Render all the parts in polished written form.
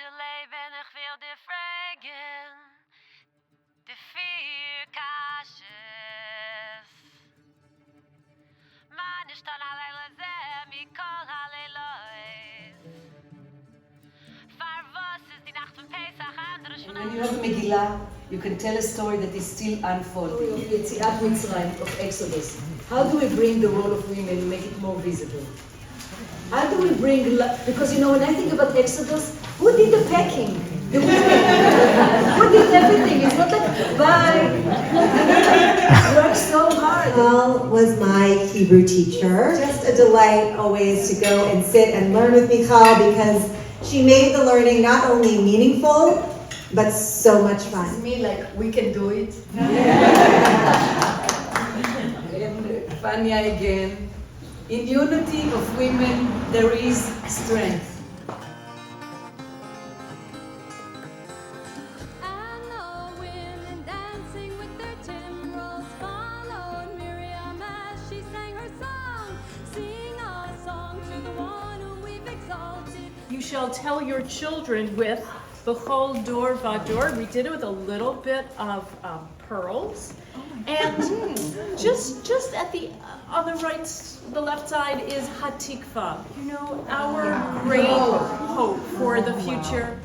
de leven ik wil de vragen, de vier kaarsjes. Maar is dan alleen zem, ik kan alleen lois. Waar was is die nacht van Pesach, anders van When you have Megillah, you can tell a story that is still unfolding. It's the Mitzrayim of Exodus. How do we bring the role of women and make it more visible? How do we bring, because when I think about Exodus, who did the packing? The women. Who did everything? It's not like, bye. Work so hard. Michal was my Hebrew teacher. Just a delight always to go and sit and learn with Michal because she made the learning not only meaningful, but so much fun. It's me, like, we can do it. And Fania again. In unity of women, there is strength. And the women dancing with their timbrels followed Miriam as she sang her song. Sing a song to the one whom we've exalted. You shall tell your children with Bechol Dor Vador. We did it with a little bit of pearls. And just at on the left side is Hatikva. Our great hope for the future.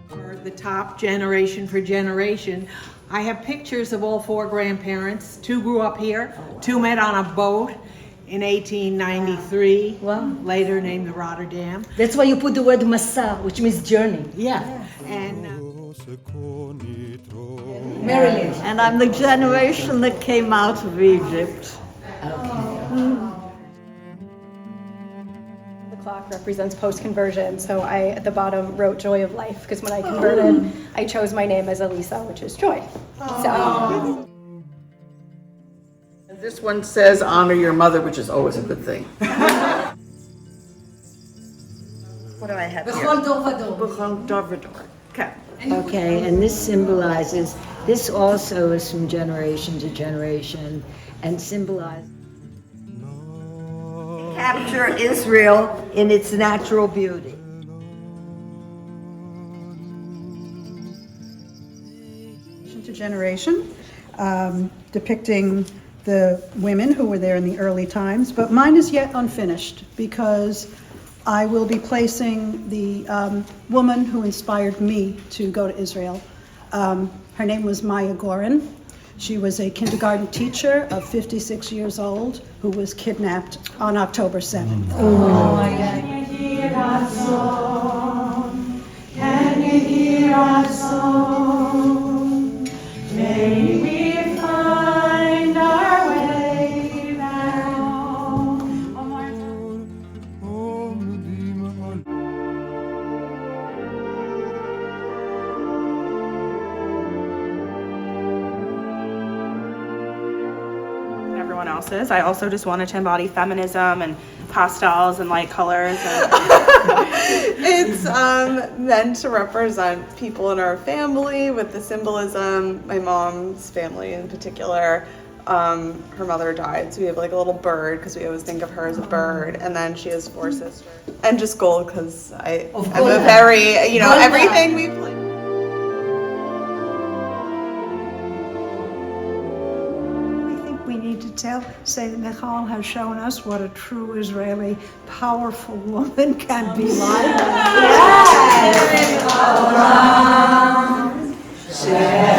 For the top generation for generation. I have pictures of all four grandparents. 2 grew up here, 2 met on a boat in 1893, Wow. later named the Rotterdam. That's why you put the word Masa, which means journey. Yeah, and Marilyn. And I'm the generation that came out of Egypt. The clock represents post-conversion, so I, at the bottom, wrote Joy of Life, because when I converted, I chose my name as Elisa, which is joy. So. This one says honor your mother, which is always a good thing. What do I have here? Bechol Dor Vador. Bechol Dor Vador. Okay. Okay, and this symbolizes, this also is from generation to generation, and symbolizes Capture Israel in its natural beauty. To generation, depicting the women who were there in the early times, but mine is yet unfinished because I will be placing the woman who inspired me to go to Israel. Her name was Maya Gorin. She was a kindergarten teacher of 56 years old who was kidnapped on October 7th. May we find our way back home. Everyone else's. I also just wanted to embody feminism and pastels and light colors. It's meant to represent people in our family with the symbolism. My mom's family in particular, her mother died, so we have like a little bird because we always think of her as a bird, and then she has 4 sisters. And just gold because I'm a very, everything we play. We need to say that Michal has shown us what a true Israeli powerful woman can be like. Yes.